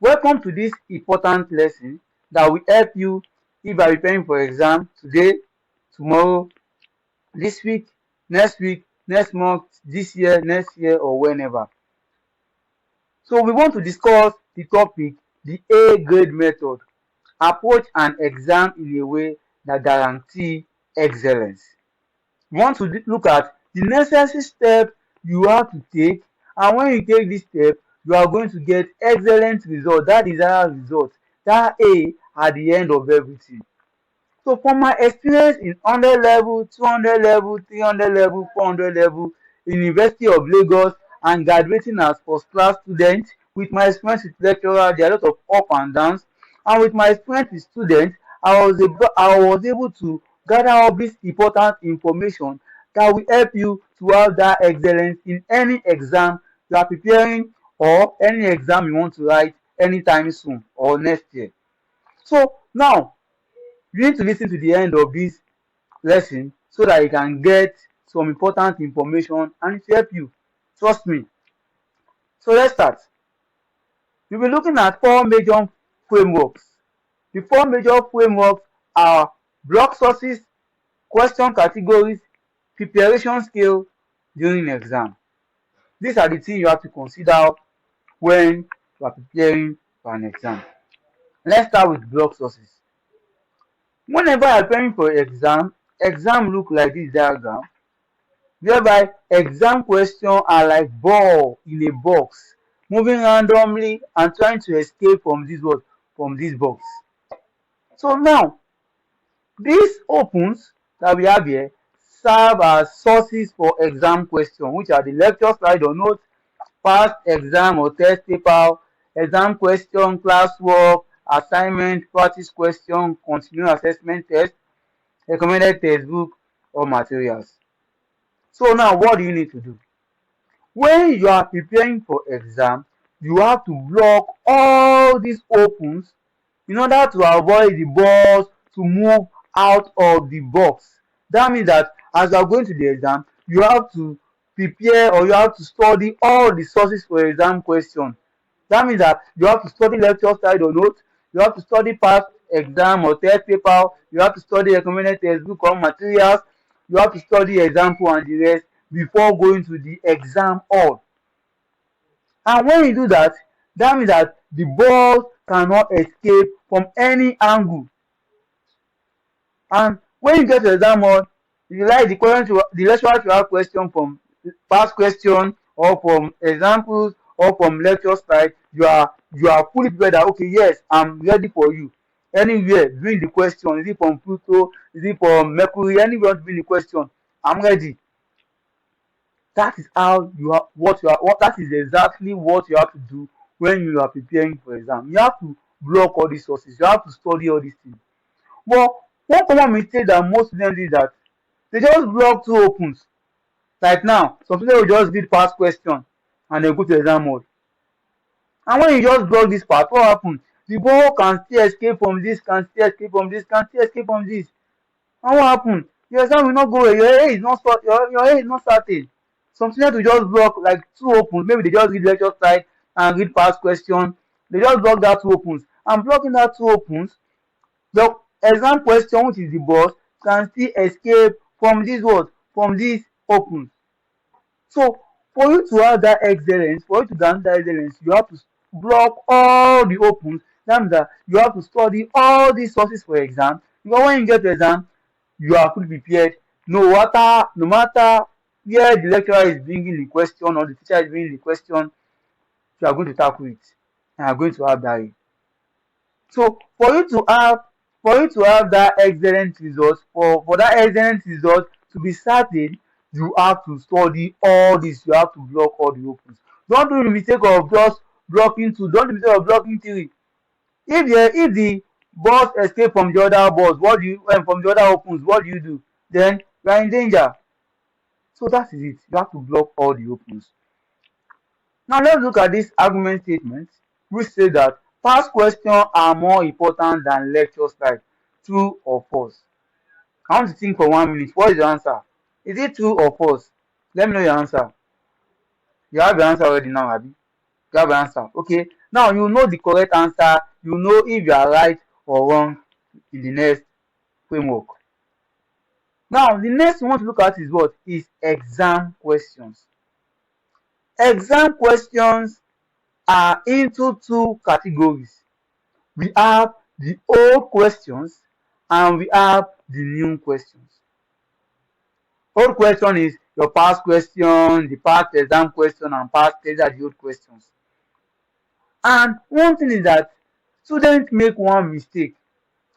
Welcome to this important lesson that will help you if you are preparing for exam today, tomorrow, this week, next month, this year, next year, or whenever. So we want to discuss the topic, the A grade method, approach an exam in a way that guarantee excellence. We want to look at the necessary step you have to take, and when you take this step, you are going to get excellent result, that desired result, that A at the end of everything. So from my experience in 100 level, 200 level, 300 level, 400 level, University of Lagos, and graduating as first class student, with my experience with lecturer, there are a lot of up and downs, and with my experience with students, I was able to gather all this important information that will help you to have that excellence in any exam you are preparing, or any exam you want to write anytime soon or next year. So now you need to listen to the end of this lesson so that you can get some important information and it will help you. Trust me. So let's start. We'll be looking at four major frameworks. The four major frameworks are block sources, question categories, preparation skill during exam. These are the things you have to consider when you are preparing for an exam. Let's start with block sources. Whenever you are preparing for exam look like this diagram, whereby exam questions are like ball in a box, moving randomly and trying to escape from this box. So now, these opens that we have here serve as sources for exam questions, which are the lecture slide or notes, past exam or test paper, exam question, classwork, assignment, practice question, continuing assessment test, recommended textbook or materials. So now what do you need to do? When you are preparing for exam, you have to block all these opens in order to avoid the balls to move out of the box. That means that as you are going to the exam, you have to prepare or you have to study all the sources for exam question. That means that you have to study lecture slide or notes, you have to study past exam or test paper, you have to study recommended textbook or materials, you have to study example and the rest before going to the exam hall. And when you do that, that means that the ball cannot escape from any angle. And when you get to exam hall, if you like the lecturer to have question from past question or from examples or from lecture slide, you are fully prepared that okay, yes, I'm ready for you. Anywhere bring the question, is it from Pluto, is it from Mercury, anywhere bring the question, I'm ready. That is how you are what you are what that is exactly what you have to do when you are preparing for exam. You have to block all these sources, you have to study all these things. But one common mistake that most students do is that they just block two opens. Like now, some people will just read past question and they go to exam mode. And when you just block this part, what happens? The ball can still escape from this, can still escape from this, can still escape from this. And what happens? Your exam will not go well. Your A is not started. Some students will just block like two opens. Maybe they just read lecture slide and read past question. They just block that two opens. And blocking that two opens, the exam question, which is the boss, can still escape from this word, from this opens. So for you to have that excellence, for you to gain that excellence, you have to block all the opens. That means that you have to study all these sources for exam. Because when you get to exam, you are fully prepared. No matter where the lecturer is bringing the question or the teacher is bringing the question, you are going to tackle it and you are going to have that. So for you to have that excellent result, for that excellent result to be certain, you have to study all this. You have to block all the opens. Don't do the mistake of just blocking two. Don't do the mistake of blocking three. If the balls escape from the other balls, what do you from the other opens? What do you do? Then you are in danger. So that is it. You have to block all the opens. Now let's look at this argument statement which say that past questions are more important than lecture slide. True or false? I want to think for 1 minute. What is your answer? Is it true or false? Let me know your answer. You have your answer already now, Abi. You have an answer. Okay. Now you know the correct answer. You know if you are right or wrong in the next framework. Now the next we want to look at is what is exam questions. Exam questions are into two categories. We have the old questions and we have the new questions. Old question is your past question, the past exam question, and past test are the old questions. And one thing is that students make one mistake,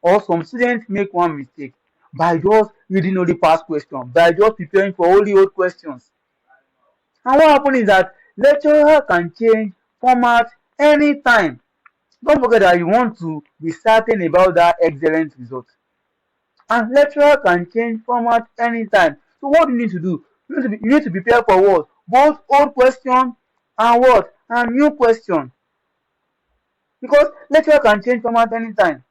or some students make one mistake by just reading only past questions, by just preparing for only old questions. And what happens is that lecturer can change format anytime. Don't forget that you want to be certain about that excellent result. And lecturer can change format anytime. So what do you need to do? You need to prepare for what? Both old question and what? And new question. Because lecturer can change format anytime.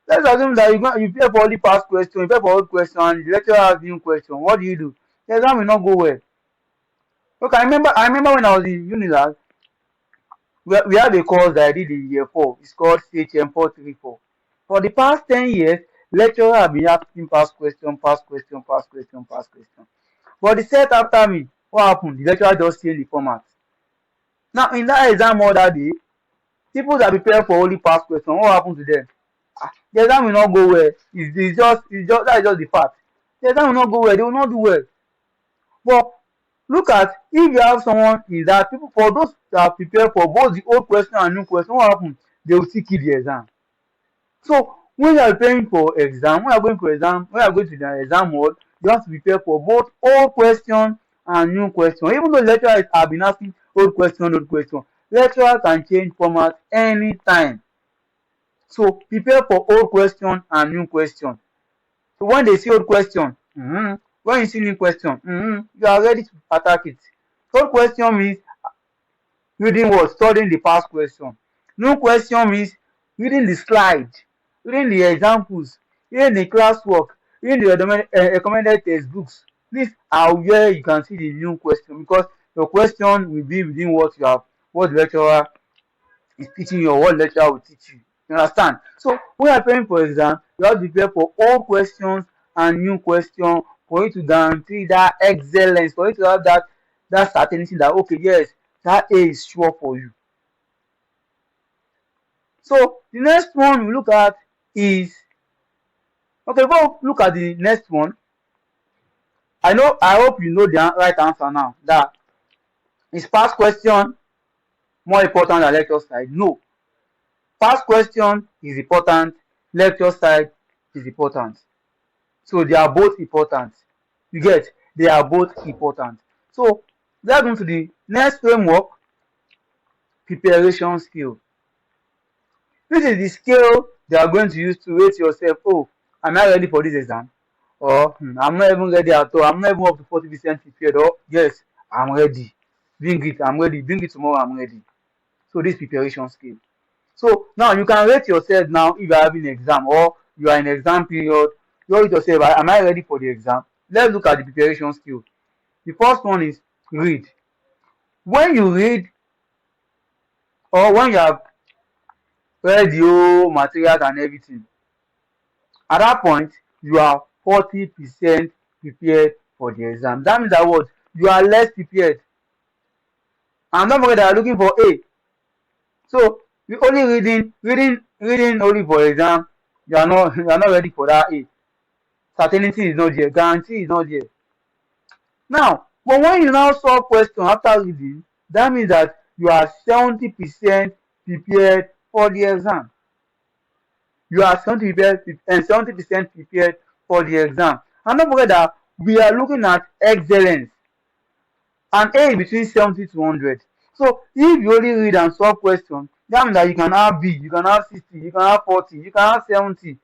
Let's assume that you prepare for only past question, you prepare for old question, and the lecturer has new question. What do? The exam will not go well. Okay, I remember when I was in Unilag, we have a course that I did in year 4. It's called CHM 434. For the past 10 years, lecturer have been asking past question, past question, past question, past question. But the set after me, what happened? The lecturer just changed the format. Now, in that exam order day, people that prepare for only past question, what happened to them? The exam will not go well. That is just the fact. The exam will not go well. They will not do well. But look at if you have someone in that people for those that prepare for both the old question and new question, what happen? They will still keep the exam. So when you are preparing for exam, when you are going for exam, when you are going to the exam hall, you have to prepare for both old question and new question. Even though lecturers have been asking old question, lecturer can change format anytime. So prepare for old question and new question. So when they see old question, when you see new question, you are ready to attack it. Old question means reading what? Studying the past question. New question means reading the slide, reading the examples, reading the classwork, reading the recommended textbooks. These are where you can see the new question because your question will be within what the lecturer is teaching you or what lecturer will teach you. You understand? So when you are preparing for exam, you have to prepare for old questions and new questions for you to guarantee that excellence, for you to have that certainty that okay, yes, that A is sure for you. So the next one we look at is okay. Before we look at the next one, I hope you know the right answer now. That is past question more important than lecture side? No. Past question is important, lecture side is important. So they are both important. You get? They are both important. So let's go to the next framework, preparation skill. This is the skill they are going to use to rate yourself. Oh, am I ready for this exam? Or I'm not even ready at all. I'm not even up to 40% prepared. Or yes, I'm ready. Bring it, I'm ready. Bring it tomorrow, I'm ready. So this preparation skill. So now you can rate yourself now if you are having an exam or you are in exam period. You rate yourself, am I ready for the exam? Let's look at the preparation skill. The first one is read. When you read or when you have read the whole materials and everything, at that point you are 40% prepared for the exam. That means that what? You are less prepared. And don't forget that you are looking for A. So you only reading only for exam, you are not ready for that A. Certainty is not there, guarantee is not there. Now, but when you now solve question after reading, that means that you are 70% prepared for the exam. You are 70% prepared for the exam. And don't forget that we are looking at excellence. And A is between 70 to 100. So if you only read and solve question, that means that you can have B, you can have 60, you can have 40, you can have 70.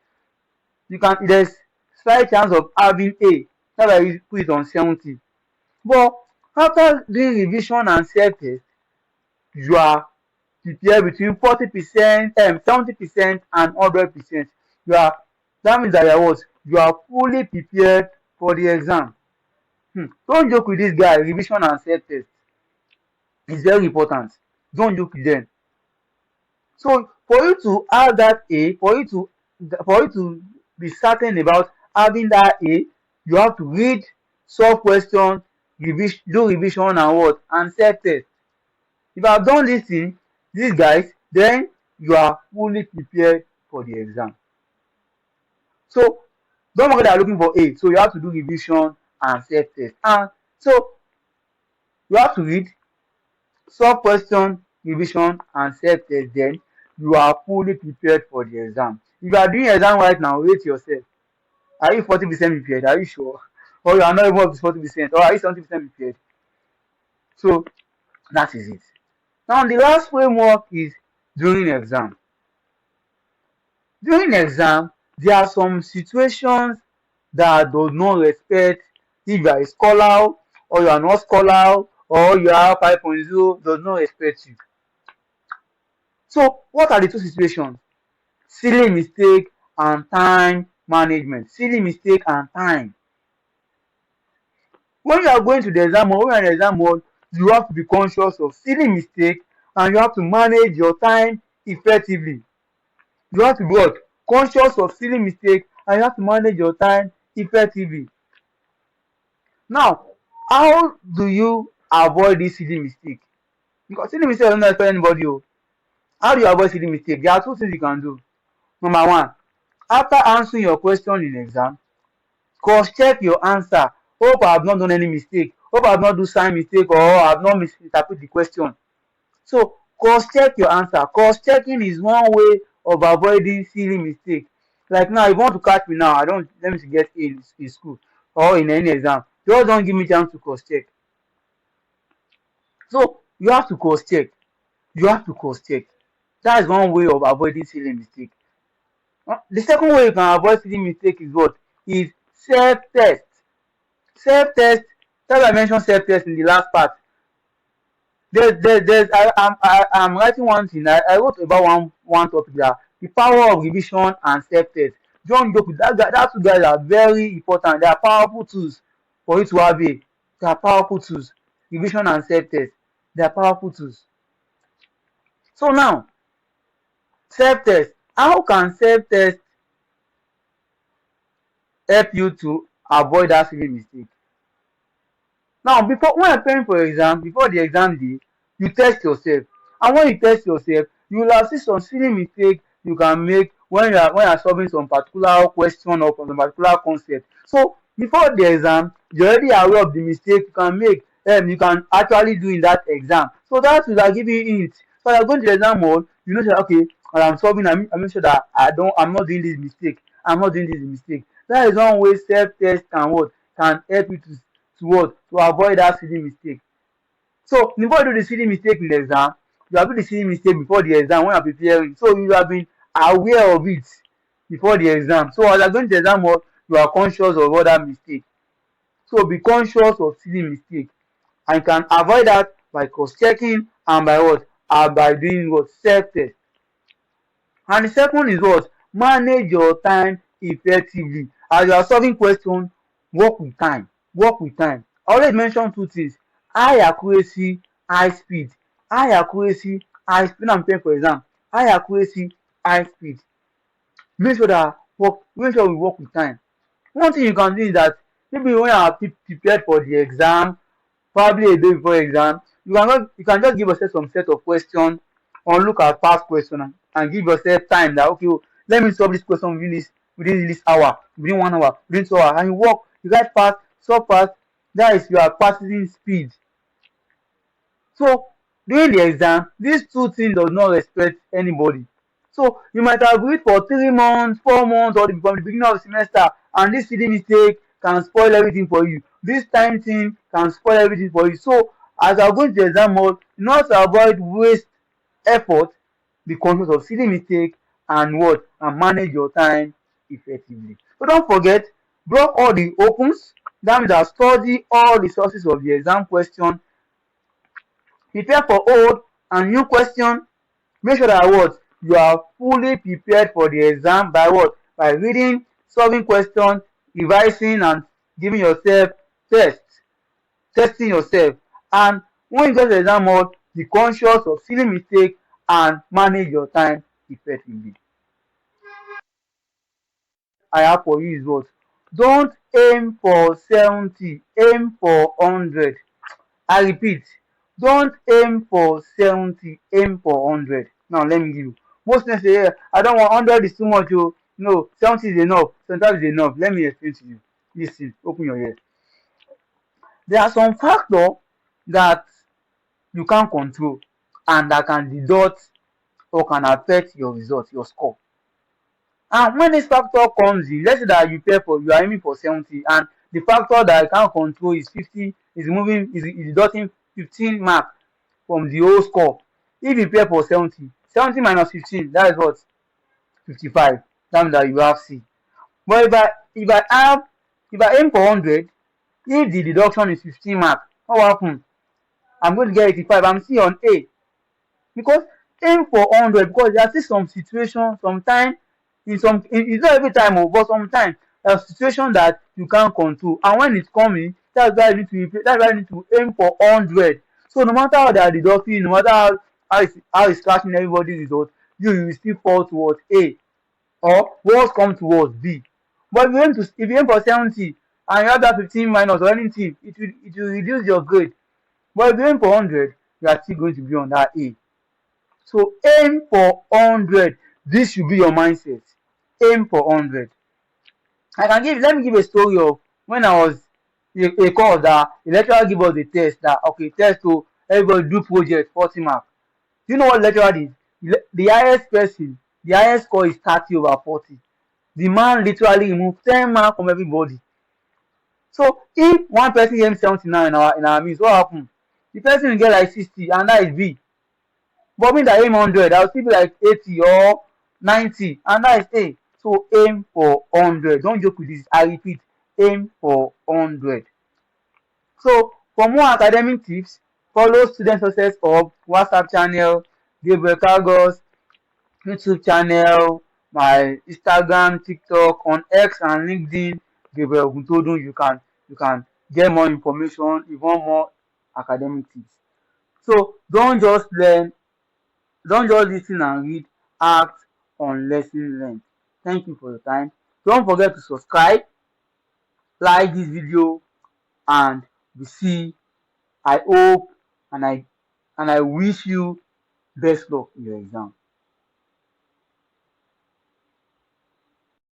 There's slight chance of having A. That's why we put it on 70. But after doing revision and self-test, you are prepared between 40%, 70% and 100%. That means that you are fully prepared for the exam. Don't joke with this guy, revision and self-test. It's very important. Don't joke with them. So for you to have that A, for you to be certain about having that A, you have to read, solve questions, do revision and what, and self-test. If you have done this thing, these guys, then you are fully prepared for the exam. So don't forget that looking for A. So you have to do revision and self-test. And so you have to read, solve question, revision, and self-test. Then you are fully prepared for the exam. If you are doing exam right now, rate yourself. Are you 40% prepared? Are you sure? Or you are not even up to 40%? Or are you 70% prepared? So that is it. Now the last framework is during exam. During exam, there are some situations that do not respect if you are a scholar or you are not scholar or you are 5.0 does not respect you. So what are the two situations? Silly mistake and time management. Silly mistake and time. When you are going to the exam hall, when you are in the exam hall, you have to be conscious of silly mistake and you have to manage your time effectively. You have to be what? Conscious of silly mistake and you have to manage your time effectively. Now, how do you avoid this silly mistake? Because silly mistake doesn't affect anybody. Oh. How do you avoid silly mistake? There are two things you can do. Number one, after answering your question in exam, cross-check your answer. Hope I have not done any mistake. Hope I have not do sign mistake or I have not misinterpret the question. So cross-check your answer. Cross-checking is one way of avoiding silly mistake. Like now, if you want to catch me now, I don't let me get in school or in any exam. Just don't give me chance to cross-check. So you have to cross-check. You have to cross-check. That is one way of avoiding silly mistake. The second way you can avoid silly mistake is what? Is self-test. Self-test. That's why I mentioned self-test in the last part. I'm writing one thing. I wrote about one topic there. The power of revision and self-test. John joke with that guy. That two guys are very important. They are powerful tools for you to have a. They are powerful tools. Revision and self-test. They are powerful tools. So now, self-test. How can self-test help you to avoid that silly mistake? Now, before when you're preparing for exam, before the exam day, you test yourself. And when you test yourself, you will have seen some silly mistake you can make when you are solving some particular question or some particular concept. So before the exam, you're already aware of the mistake you can make, you can actually do in that exam. So that will give you hints. So you're going to the exam hall, you know that okay, when I'm solving, I make sure that I'm not doing this mistake. I'm not doing this mistake. That is one way self-test can help you to what? To avoid that silly mistake. So before you do the silly mistake in the exam, you have do the silly mistake before the exam when you are preparing. So you have been aware of it before the exam. So as you are going to the exam hall, you are conscious of all that mistake. So be conscious of silly mistake. And you can avoid that by cross-checking and by what? And by doing what? Self-test. And the second is what? Manage your time effectively. As you are solving questions, work with time. Work with time. I always mention two things: high accuracy, high speed. High accuracy, high speed. When I'm preparing for exam, high accuracy, high speed. Make sure we work with time. One thing you can do is that maybe when you are prepared for the exam, probably a day before exam, you can just give yourself some set of questions or look at past questions and give yourself time that okay, let me solve this question within this hour, within 1 hour, within 2 hours, and you write fast, solve fast. That is your practicing speed. So during the exam, these two things does not respect anybody. So you might have read for 3 months, 4 months, or from the beginning of the semester, and this silly mistake can spoil everything for you. This time thing can spoil everything for you. So as you are going to the exam hall, in order to avoid waste effort, be conscious of silly mistake and what? And manage your time effectively. So don't forget, block all the opens. That means that study all the sources of the exam question. Prepare for old and new question. Make sure that what? You are fully prepared for the exam by what? By reading, solving questions, revising, and giving yourself tests, testing yourself. And when you get to the exam hall, Be conscious of silly mistakes and manage your time effectively. I have for you is what? Don't aim for 70, aim for 100. I repeat, don't aim for 70, aim for 100. Now let me give you. Most people say, yeah, I don't want 100 is too much. Oh. No, 70 is enough. Sometimes is enough. Let me explain to you. Listen, open your ears. There are some factors that you can't control and that can deduct or can affect your result, your score. And when this factor comes in, let's say that you are aiming for 70 and the factor that I can't control is 50, is deducting 15 mark from the whole score. If you prepare for 70, 70 minus 15, that is what? 55. That means that you have C. But if I aim for 100, if the deduction is 15 mark, what will happen? I'm going to get 85. I'm still on A. Because aim for 100, because there are still some situations sometimes it's not every time but sometimes there are situations that you can't control, and when it's coming, that's why you need to aim for 100. So no matter how they are deducting, no matter how it's catching everybody's result, you will still fall towards A, or worst come towards B. But if you aim for 70 and you have that 15 minus or anything, it will reduce your grade. But if you aim for 100, you are still going to be on that A. So aim for 100. This should be your mindset. Aim for 100. Let me give a story of when I was a course that the lecturer give us a test that okay, test to everybody do project 40 mark. Do you know what lecturer did? The highest person, the highest score is 30 over 40. The man literally removed 10 mark from everybody. So if one person aims 70 now in our midst, what happen? The person will get like 60 and that is B. But me that aim 100, I'll still be like 80 or 90, and that is A. So aim for 100. Don't joke with this. I repeat, aim for 100. So for more academic tips, follow Student Success Hub WhatsApp channel, Gabriel Cargos YouTube channel, my Instagram, TikTok, on X and LinkedIn, Gabriel Oguntodu. You can get more information, even more academic tips. So don't just listen and read, act on lesson learned. Thank you for your time. Don't forget to subscribe, like this video, and we see. I hope and I wish you best luck in your exam.